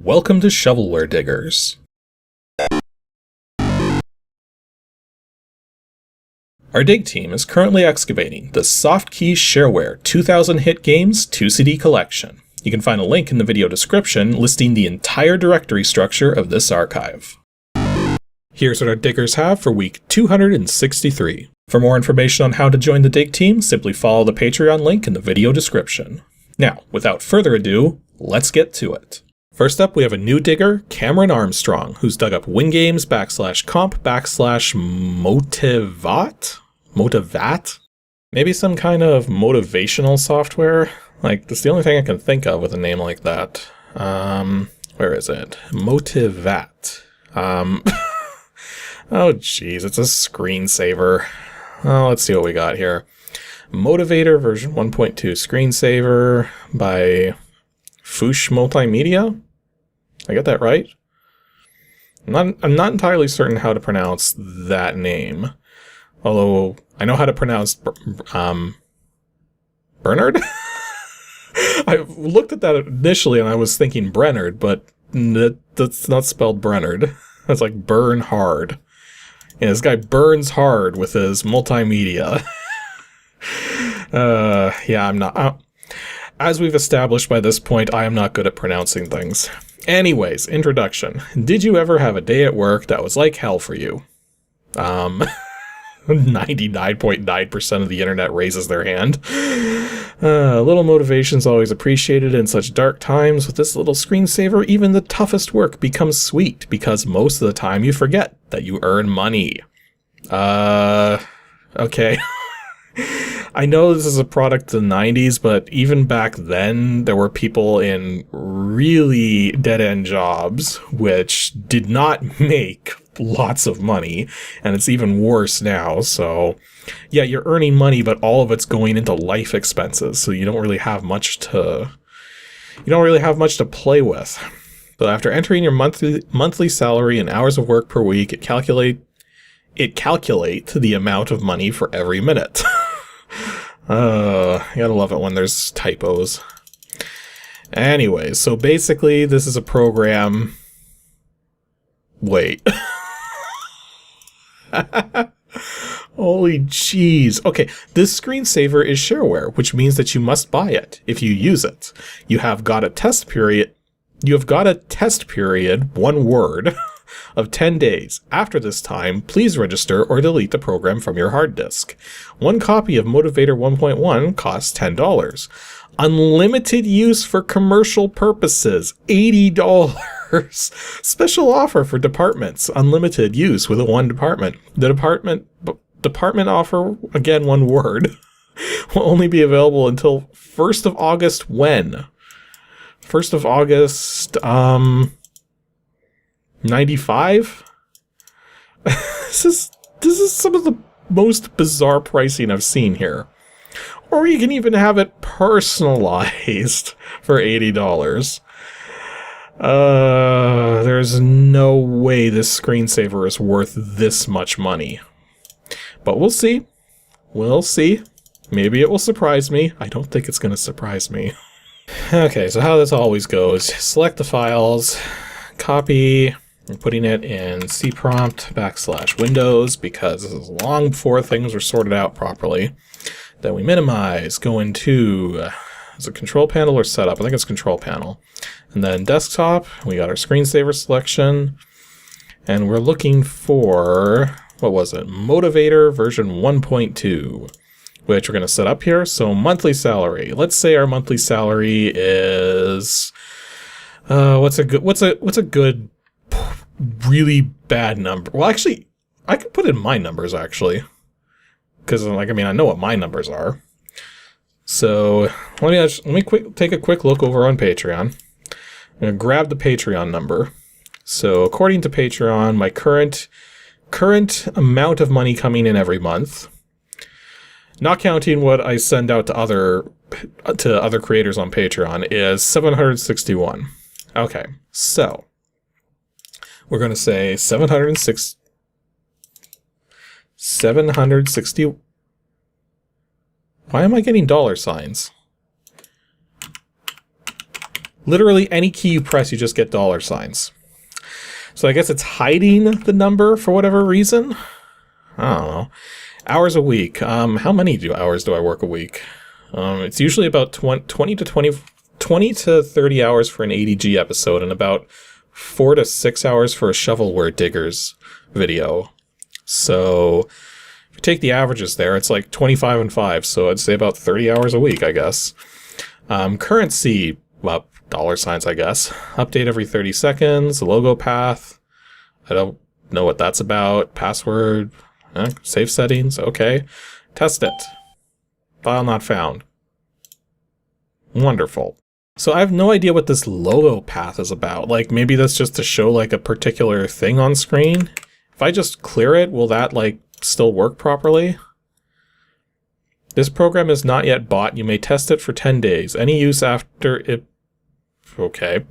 Welcome to Shovelware Diggers. Our dig team is currently excavating the Softkey Shareware 2000 hit games 2CD collection. You can find a link in the video description listing the entire directory structure of this archive. Here's what our diggers have for week 263. For more information on how to join the dig team, simply follow the Patreon link in the video description. Now, without further ado, let's get to it. First up, we have a new digger, Cameron Armstrong, who's dug up WinGames /comp /motivat? Maybe some kind of motivational software? Like, that's the only thing I can think of with a name like that. Where is it? Motivat. Oh jeez, it's a screensaver. Oh, let's see what we got here. Motivator version 1.2 screensaver by Foosh Multimedia? I got that right? I'm not entirely certain how to pronounce that name. Although, I know how to pronounce Bernard? I looked at that initially and I was thinking Brennard, but that's not spelled Brennard. That's like burn hard. And this guy burns hard with his multimedia. Yeah, I'm not... As we've established by this point, I am not good at pronouncing things. Anyways, introduction. Did you ever have a day at work that was like hell for you? 99.9% of the internet raises their hand. A little motivation is always appreciated in such dark times. With this little screensaver, even the toughest work becomes sweet, because most of the time you forget that you earn money. Okay. I know this is a product of the 90s, but even back then, there were people in really dead-end jobs which did not make lots of money, and it's even worse now. So yeah, you're earning money, but all of it's going into life expenses, so you don't really have much to play with. But after entering your monthly salary and hours of work per week, it calculates the amount of money for every minute. You gotta love it when there's typos. Anyways, so basically this is a program... Wait. Holy jeez. Okay, this screensaver is shareware, which means that you must buy it if you use it. You have got a test period, one word, of 10 days. After this time, please register or delete the program from your hard disk. One copy of Motivator 1.1 costs $10. Unlimited use for commercial purposes, $80. Special offer for departments, unlimited use with one department. The department offer, again one word, will only be available until 1st of August when? 1st of August, 95? This is some of the most bizarre pricing I've seen here. Or you can even have it personalized for $80. There's no way this screensaver is worth this much money. But we'll see. We'll see. Maybe it will surprise me. I don't think it's going to surprise me. Okay, so how this always goes. Select the files, copy... I'm putting it in cprompt /Windows because this is long before things were sorted out properly. Then we minimize, go into, is it control panel or setup? I think it's control panel. And then desktop, we got our screensaver selection. And we're looking for, what was it? Motivator version 1.2, which we're going to set up here. So monthly salary. Let's say our monthly salary is, what's a good really bad number? Well, actually, I could put in my numbers, actually. Because, like, I mean, I know what my numbers are. So, let me take a quick look over on Patreon. I'm going to grab the Patreon number. So, according to Patreon, my current amount of money coming in every month, not counting what I send out to other creators on Patreon, is 761. Okay, so... we're going to say 760. Why am I getting dollar signs? Literally any key you press, you just get $signs. So I guess it's hiding the number for whatever reason. I don't know. Hours a week. How many hours do I work a week? It's usually about 20 to 30 hours for an ADG episode and about 4 to 6 hours for a Shovelware Diggers video. So if you take the averages there, it's like 25 and 5. So I'd say about 30 hours a week, I guess. Currency, well, $signs, I guess. Update every 30 seconds. Logo path. I don't know what that's about. Password. Save settings. Okay. Test it. File not found. Wonderful. So I have no idea what this logo path is about. Like, maybe that's just to show, like, a particular thing on screen. If I just clear it, will that, like, still work properly? This program is not yet bought. You may test it for 10 days. Any use after it... Okay.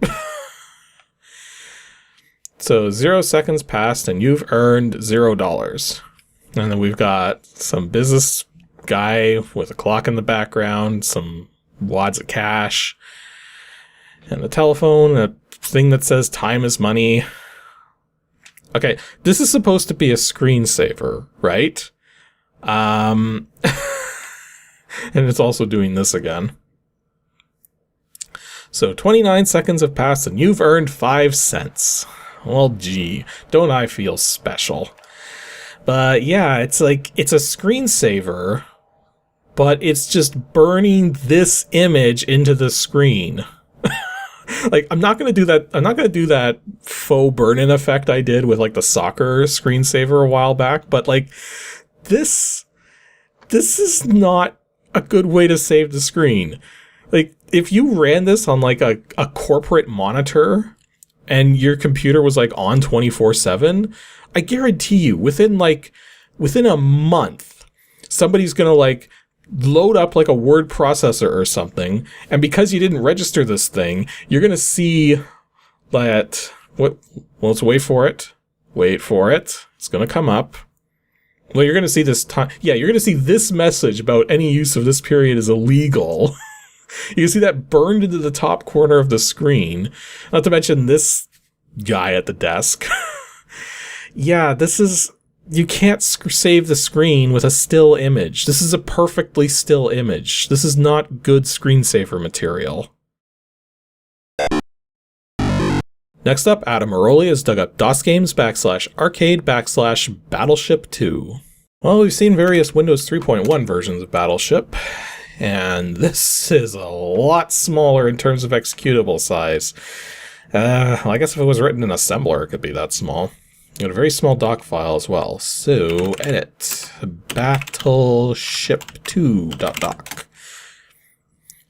So 0 seconds passed and you've earned $0. And then we've got some business guy with a clock in the background, some wads of cash, and a telephone, a thing that says time is money. Okay, this is supposed to be a screensaver, right? And it's also doing this again. So 29 seconds have passed and you've earned 5 cents. Well, gee, don't I feel special. But yeah, it's like, it's a screensaver, but it's just burning this image into the screen. Like, I'm not going to do that. I'm not going to do that faux burn-in effect I did with, like, the soccer screensaver a while back. But, like, this is not a good way to save the screen. Like, if you ran this on, like, a corporate monitor and your computer was, like, on 24/7, I guarantee you, within a month, somebody's going to, like, load up like a word processor or something, and because you didn't register this thing, you're gonna see that let's wait for it. It's gonna come up. Well, you're gonna see this time. Yeah, you're gonna see this message about any use of this period is illegal. You can see that burned into the top corner of the screen. Not to mention this guy at the desk. Yeah, this is... You can't save the screen with a still image. This is a perfectly still image. This is not good screensaver material. Next up, Adam Morelia has dug up DOS games /arcade /Battleship II. Well, we've seen various Windows 3.1 versions of Battleship, and this is a lot smaller in terms of executable size. Well, I guess if it was written in assembler, it could be that small. Got a very small doc file as well. So, edit. Battleship2.doc.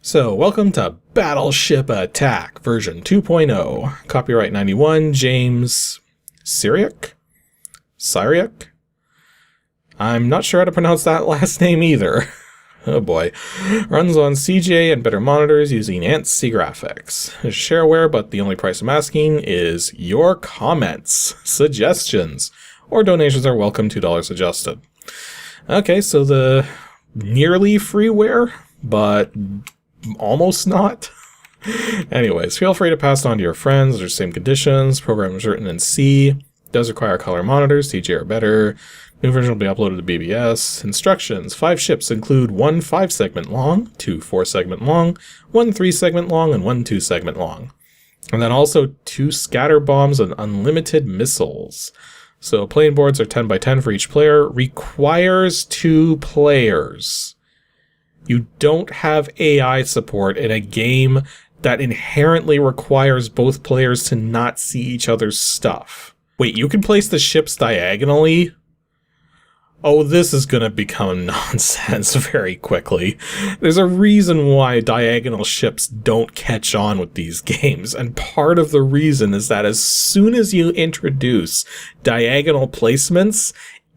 So, welcome to Battleship Attack version 2.0. Copyright 91, James Syriac? I'm not sure how to pronounce that last name either. Oh boy. Runs on CJ and better monitors using ANSI graphics. Shareware, but the only price I'm asking is your comments, suggestions, or donations are welcome, $2 adjusted. Okay, so the nearly freeware, but almost not. Anyways, feel free to pass it on to your friends. There's same conditions. Program is written in C. Does require color monitors, CJ or better. New version will be uploaded to BBS. Instructions. 5 ships include 1 5-segment long, 2 4-segment long, 1 3-segment long, and 1 2-segment long. And then also 2 scatter bombs and unlimited missiles. So playing boards are 10 by 10 for each player. Requires 2 players. You don't have AI support in a game that inherently requires both players to not see each other's stuff. Wait, you can place the ships diagonally? Oh, this is going to become nonsense very quickly. There's a reason why diagonal ships don't catch on with these games, and part of the reason is that as soon as you introduce diagonal placements,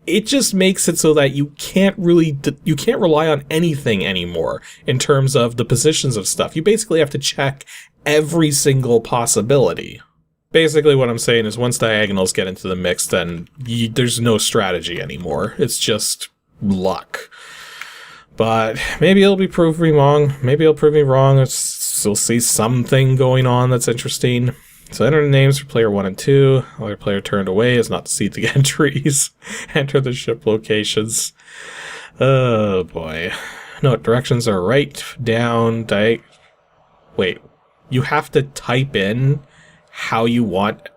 it just makes it so that you can't rely on anything anymore in terms of the positions of stuff. You basically have to check every single possibility. Basically what I'm saying is once diagonals get into the mix, then there's no strategy anymore. It's just luck. But maybe it'll prove me wrong. Maybe it'll prove me wrong. It's still see something going on that's interesting. So enter the names for player 1 and 2. Other player turned away is not to see the entries. Enter the ship locations. Oh boy. No, directions are right, down, wait. You have to type in how you want...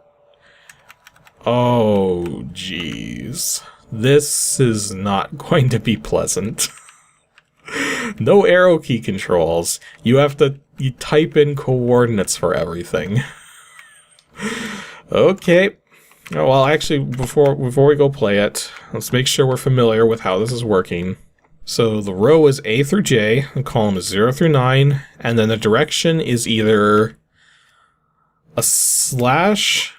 Oh, jeez. This is not going to be pleasant. No arrow key controls. You type in coordinates for everything. Okay. Oh, well, actually, before we go play it, let's make sure we're familiar with how this is working. So the row is A through J, the column is 0 through 9, and then the direction is either a slash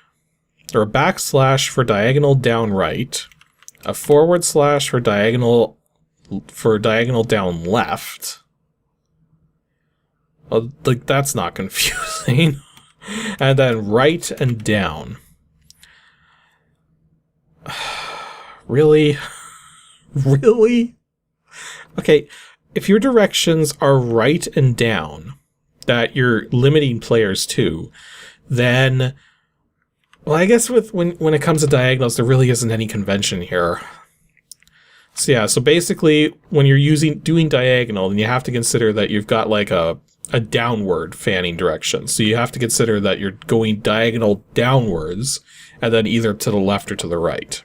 or a backslash for diagonal down right, a forward slash for diagonal down left. Well, like, that's not confusing. And then right and down. Really? Really? Okay, if your directions are right and down, that you're limiting players to, then, well, I guess when it comes to diagonals, there really isn't any convention here. So yeah, so basically, when you're doing diagonal, then you have to consider that you've got like a downward fanning direction. So you have to consider that you're going diagonal downwards, and then either to the left or to the right.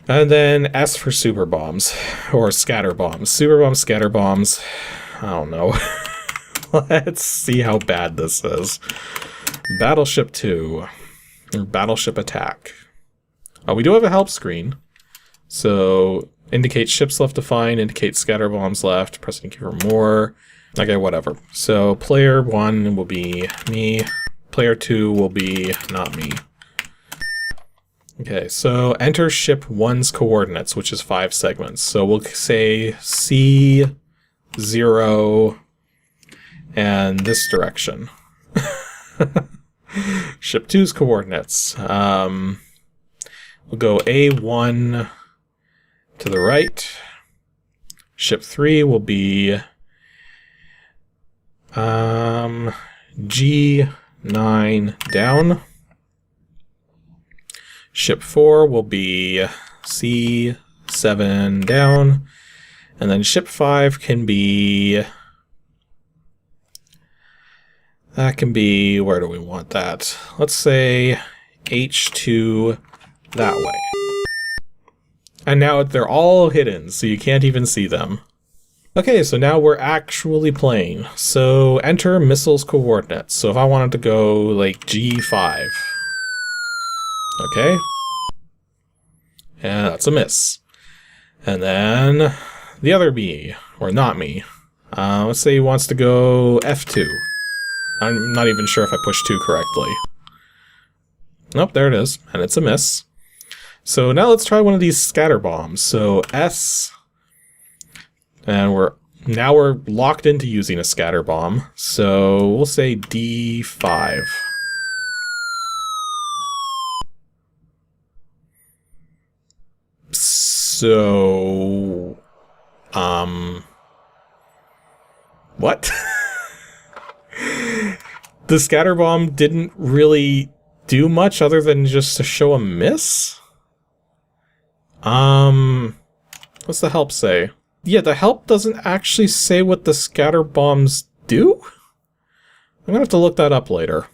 And then S for super bombs, or scatter bombs. Super bombs, scatter bombs. I don't know. Let's see how bad this is. Battleship II, or Battleship Attack. We do have a help screen. So, indicate ships left defined, indicate scatter bombs left, pressing key for more. Okay, whatever. So, player 1 will be me, player 2 will be not me. Okay, so enter ship 1's coordinates, which is 5 segments. So we'll say C0 and this direction. Ship 2's coordinates. We'll go A1 to the right. Ship 3 will be G9 down. Ship 4 will be C7 down, and then ship 5 can be, that can be, where do we want that? Let's say H2 that way. And now they're all hidden, so you can't even see them. Okay, so now we're actually playing. So enter missiles coordinates. So if I wanted to go like G5. Okay. And that's a miss. And then the other me, or not me. Let's say he wants to go F2. I'm not even sure if I pushed 2 correctly. Nope, there it is. And it's a miss. So now let's try one of these scatter bombs. So S. And we're locked into using a scatter bomb. So we'll say D5. So, what? The scatter bomb didn't really do much other than just to show a miss? What's the help say? Yeah, the help doesn't actually say what the scatter bombs do? I'm gonna have to look that up later.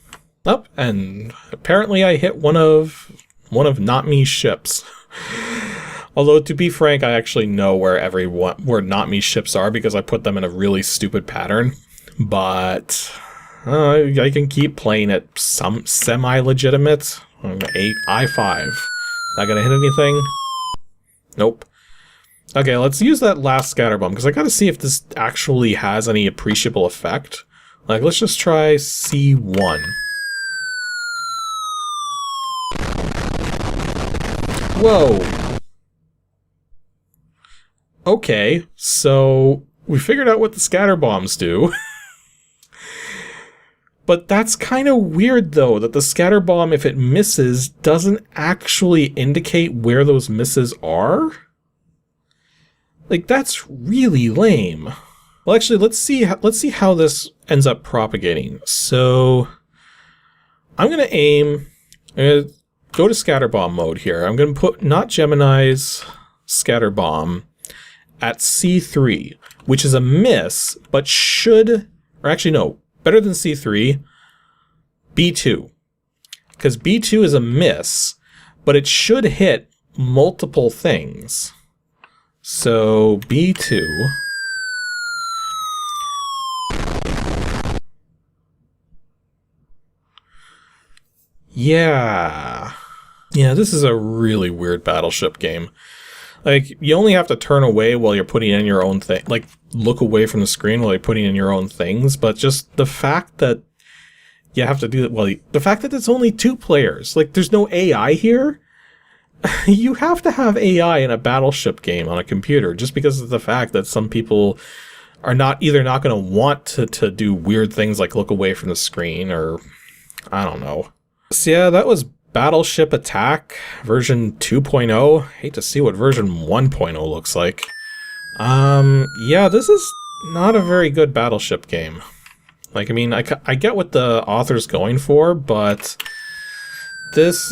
Oh, and apparently I hit one of not me's ships. Although, to be frank, I actually know where not me ships are because I put them in a really stupid pattern. But I can keep playing it some semi-legitimate. I5. Not gonna hit anything? Nope. Okay, let's use that last scatter bomb because I gotta see if this actually has any appreciable effect. Like, let's just try C1. Whoa. Okay, so we figured out what the scatter bombs do. But that's kind of weird, though, that the scatter bomb, if it misses, doesn't actually indicate where those misses are. Like, that's really lame. Well, actually, let's see how this ends up propagating. So I'm going to aim, go to scatterbomb mode here. I'm going to put not Gemini's scatterbomb at C3, which is a miss, but should, or actually no, better than C3, B2. Because B2 is a miss, but it should hit multiple things. So B2. Yeah. Yeah, this is a really weird Battleship game. Like, you only have to turn away while you're putting in your own thing. Like, look away from the screen while you're putting in your own things. But just the fact that you have to do it, well, the fact that it's only 2 players. Like, there's no AI here. You have to have AI in a Battleship game on a computer just because of the fact that some people are either not going to want to do weird things like look away from the screen or, I don't know. So yeah, that was Battleship Attack version 2.0. Hate to see what version 1.0 looks like. Yeah, this is not a very good Battleship game. Like, I mean, I get what the author's going for, but this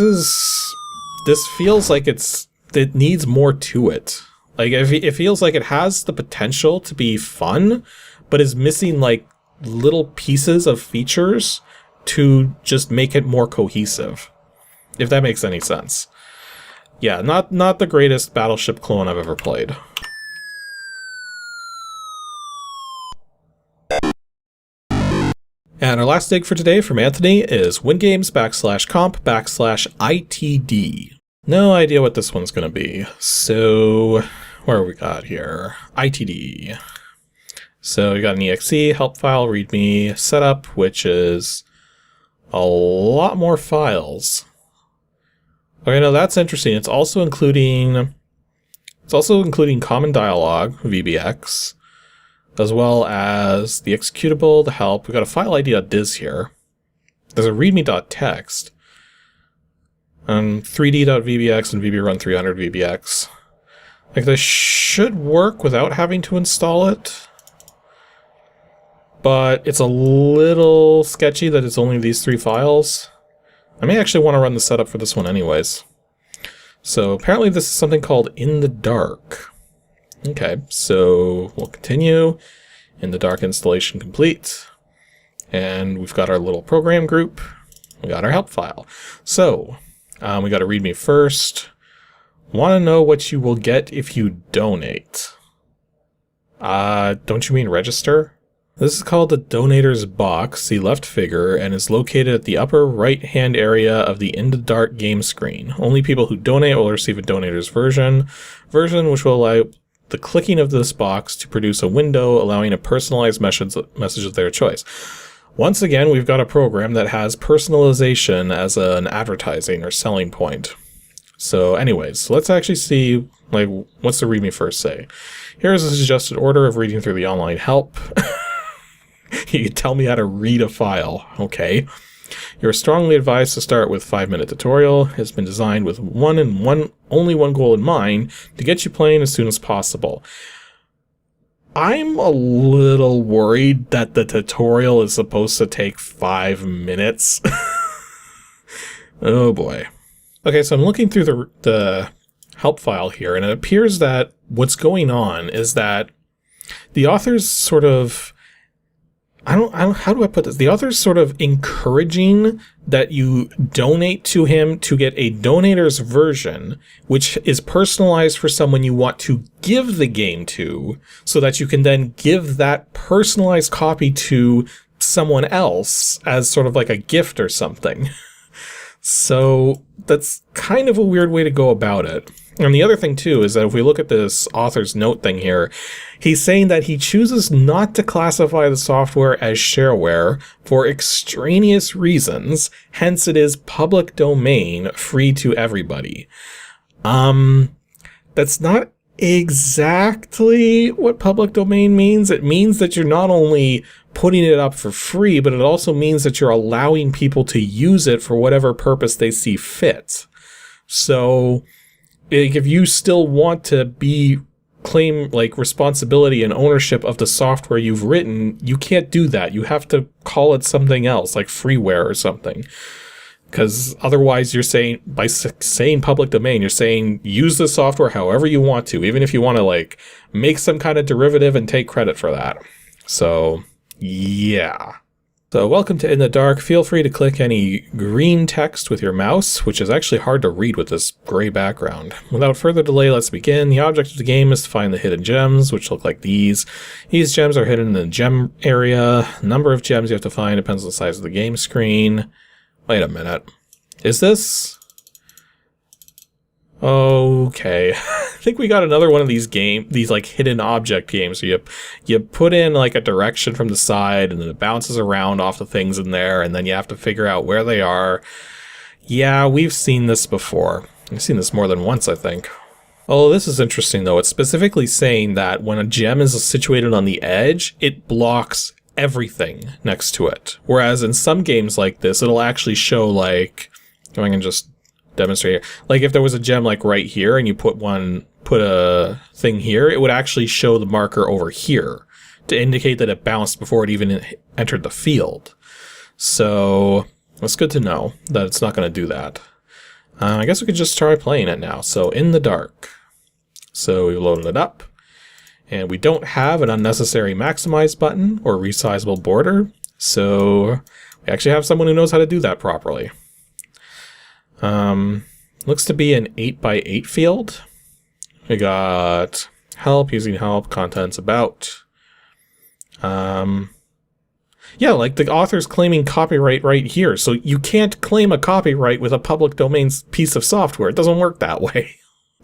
feels like it needs more to it. Like, it feels like it has the potential to be fun, but is missing, like, little pieces of features to just make it more cohesive. If that makes any sense. Yeah, not the greatest Battleship clone I've ever played. And our last dig for today from Anthony is wingames /comp/ITD. No idea what this one's going to be. So, where we got here? ITD. So we got an exe, help file, readme, setup, which is a lot more files. Okay, no, that's interesting. It's also including common dialogue, VBX, as well as the executable, the help. We've got a file ID.diz here. There's a readme.txt, 3d.vbx and vbrun300 vbx. Like, this should work without having to install it, but it's a little sketchy that it's only these 3 files. I may actually want to run the setup for this one anyways. So apparently this is something called In the Dark. Okay, so we'll continue. In the Dark installation complete. And we've got our little program group. We got our help file. So, we got to readme first. Want to know what you will get if you donate. Don't you mean register? This is called the Donator's Box, the left figure, and is located at the upper right-hand area of the In the Dark game screen. Only people who donate will receive a donator's version, which will allow the clicking of this box to produce a window allowing a personalized message of their choice. Once again, we've got a program that has personalization as an advertising or selling point. So anyways, let's actually see, like, what's the readme first say? Here's a suggested order of reading through the online help. You can tell me how to read a file. Okay. You're strongly advised to start with 5-minute tutorial. It has been designed with only one goal in mind, to get you playing as soon as possible. I'm a little worried that the tutorial is supposed to take 5 minutes. Oh boy. Okay, so I'm looking through the help file here, and it appears that what's going on is that the author's sort of, how do I put this? The author's sort of encouraging that you donate to him to get a donator's version, which is personalized for someone you want to give the game to, so that you can then give that personalized copy to someone else as sort of like a gift or something. So that's kind of a weird way to go about it. And the other thing, too, is that if we look at this author's note thing here, he's saying that he chooses not to classify the software as shareware for extraneous reasons, hence it is public domain, free to everybody. That's not exactly what public domain means. It means that you're not only putting it up for free, but it also means that you're allowing people to use it for whatever purpose they see fit. So if you still want to be claim like responsibility and ownership of the software you've written, you can't do that. You have to call it something else, like freeware or something. Because otherwise you're saying, by saying public domain, you're saying use the software however you want to, even if you want to like make some kind of derivative and take credit for that. So yeah. So welcome to In the Dark. Feel free to click any green text with your mouse, which is actually hard to read with this gray background. Without further delay, let's begin. The object of the game is to find the hidden gems, which look like these. These gems are hidden in the gem area. The number of gems you have to find depends on the size of the game screen. Wait a minute. Is this... Okay, I think we got another one of these like hidden object games. So you put in like a direction from the side and then it bounces around off the things in there and then you have to figure out where they are. Yeah, we've seen this before. I've seen this more than once, I think. Oh, this is interesting though. It's specifically saying that when a gem is situated on the edge, it blocks everything next to it. Whereas in some games like this, it'll actually show like, if I can just demonstrate here. Like if there was a gem like right here and you put a thing here, it would actually show the marker over here to indicate that it bounced before it even entered the field. So it's good to know that it's not going to do that. I guess we could just try playing it now. So In the Dark. So we loaded it up and we don't have an unnecessary maximize button or resizable border. So we actually have someone who knows how to do that properly. Looks to be an 8x8 field. We got help, using help, contents about. Yeah, like the author's claiming copyright right here. So you can't claim a copyright with a public domain piece of software. It doesn't work that way.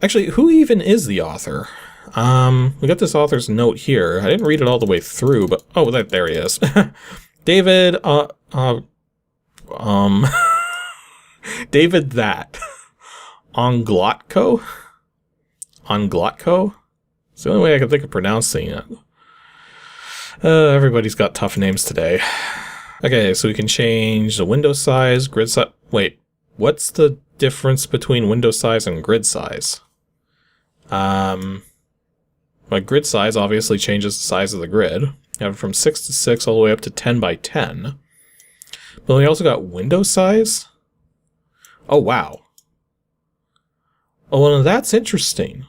Actually, who even is the author? We got this author's note here. I didn't read it all the way through, but oh, there he is. David, David that. Onglotko? Onglotko? It's the only way I can think of pronouncing it. Everybody's got tough names today. Okay, so we can change the window size, grid size. Wait, what's the difference between window size and grid size? Like grid size obviously changes the size of the grid. You have it from 6 to 6 all the way up to 10 by 10. But we also got window size. Oh, wow. Oh, well, that's interesting.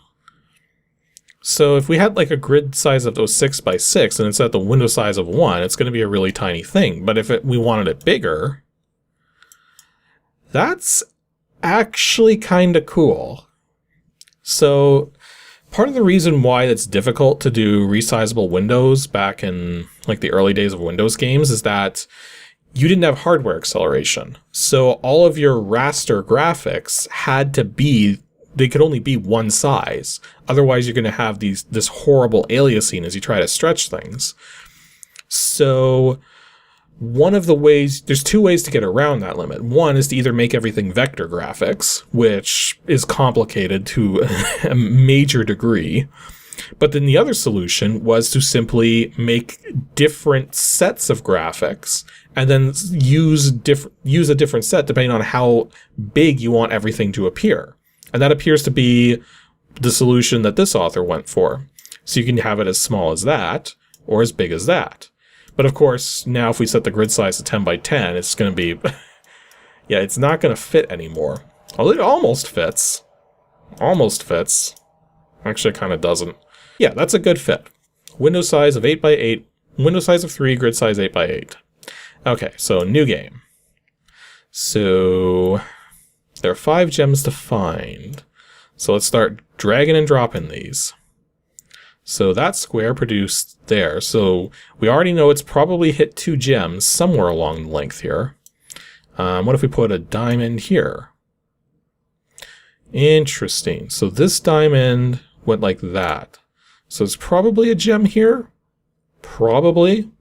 So if we had like a grid size of those 6 by 6 and it's at the window size of 1, it's going to be a really tiny thing. But if we wanted it bigger, that's actually kind of cool. So part of the reason why it's difficult to do resizable windows back in like the early days of Windows games is that you didn't have hardware acceleration. So all of your raster graphics had to be, they could only be one size. Otherwise you're going to have this horrible aliasing as you try to stretch things. So one of the ways, there's two ways to get around that limit. One is to either make everything vector graphics, which is complicated to a major degree. But then the other solution was to simply make different sets of graphics and then use a different set depending on how big you want everything to appear. And that appears to be the solution that this author went for. So you can have it as small as that or as big as that. But of course, now if we set the grid size to 10 by 10, it's going to be... yeah, it's not going to fit anymore. Although it almost fits. Almost fits. Actually, it kind of doesn't. Yeah, that's a good fit. Window size of 8 by 8. Window size of 3, grid size 8 by 8. Okay, so new game. So there are 5 gems to find. So let's start dragging and dropping these. So that square produced there. So we already know it's probably hit 2 gems somewhere along the length here. What if we put a diamond here? Interesting. So this diamond went like that. So it's probably a gem here. Probably.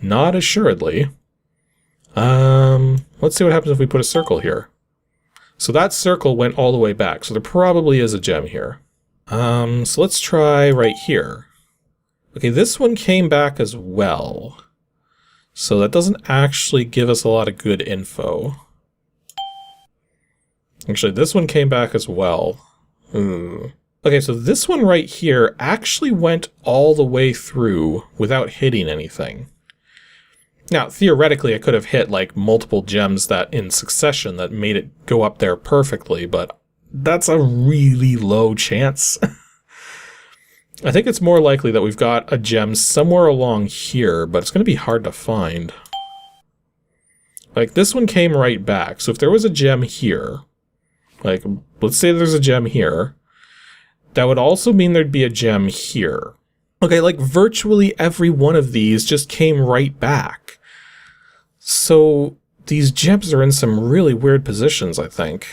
Not assuredly. Let's see what happens if we put a circle here. So that circle went all the way back. So there probably is a gem here. So let's try right here. Okay, this one came back as well. So that doesn't actually give us a lot of good info. Actually, this one came back as well. Okay, so this one right here actually went all the way through without hitting anything. Now, theoretically, I could have hit like multiple gems that in succession that made it go up there perfectly, but that's a really low chance. I think it's more likely that we've got a gem somewhere along here, but it's going to be hard to find. Like, this one came right back, so if there was a gem here, like, let's say there's a gem here, that would also mean there'd be a gem here. Okay, like, virtually every one of these just came right back. So, these gems are in some really weird positions, I think.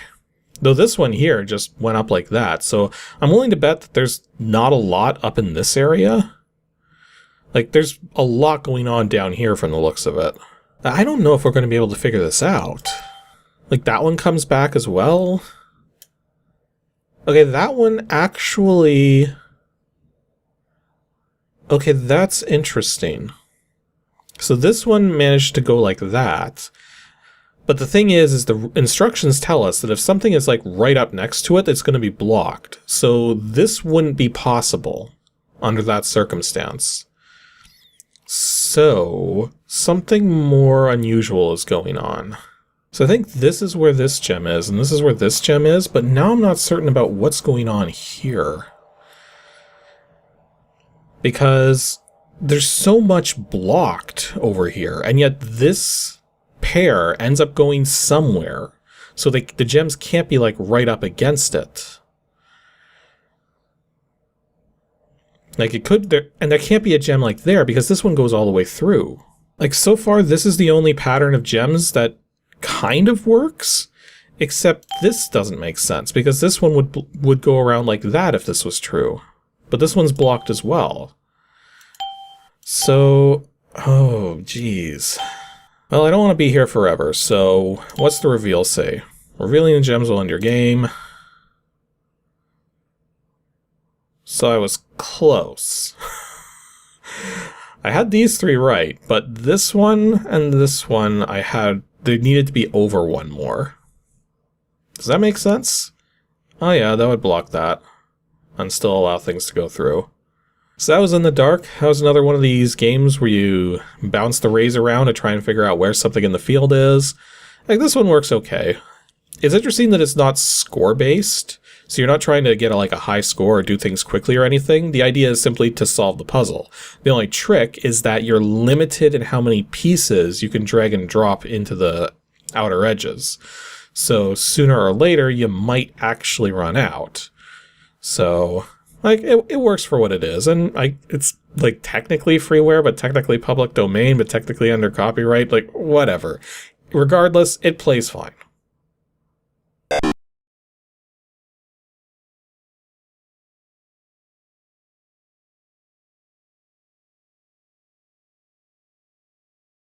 Though this one here just went up like that, so I'm willing to bet that there's not a lot up in this area. Like, there's a lot going on down here from the looks of it. I don't know if we're going to be able to figure this out. Like, that one comes back as well. Okay, that one actually... Okay, that's interesting. So this one managed to go like that. But the thing is the instructions tell us that if something is like right up next to it, it's going to be blocked. So this wouldn't be possible under that circumstance. So something more unusual is going on. So I think this is where this gem is, and this is where this gem is, but now I'm not certain about what's going on here. Because there's so much blocked over here, and yet this pair ends up going somewhere. So the gems can't be like right up against it. Like it could, and there can't be a gem like there because this one goes all the way through. Like so far, this is the only pattern of gems that kind of works, except this doesn't make sense because this one would go around like that if this was true. But this one's blocked as well. So, oh geez. Well, I don't want to be here forever, so what's the reveal say? Revealing the gems will end your game. So I was close. I had these three right, but this one and this one they needed to be over one more. Does that make sense? Oh yeah, that would block that. And still allow things to go through. So that was in the dark. That was another one of these games where you bounce the rays around to try and figure out where something in the field is. Like, this one works okay. It's interesting that it's not score-based, so you're not trying to get a high score or do things quickly or anything. The idea is simply to solve the puzzle. The only trick is that you're limited in how many pieces you can drag and drop into the outer edges. So sooner or later, you might actually run out. So... like, it works for what it is, and it's, like, technically freeware, but technically public domain, but technically under copyright, like, whatever. Regardless, it plays fine.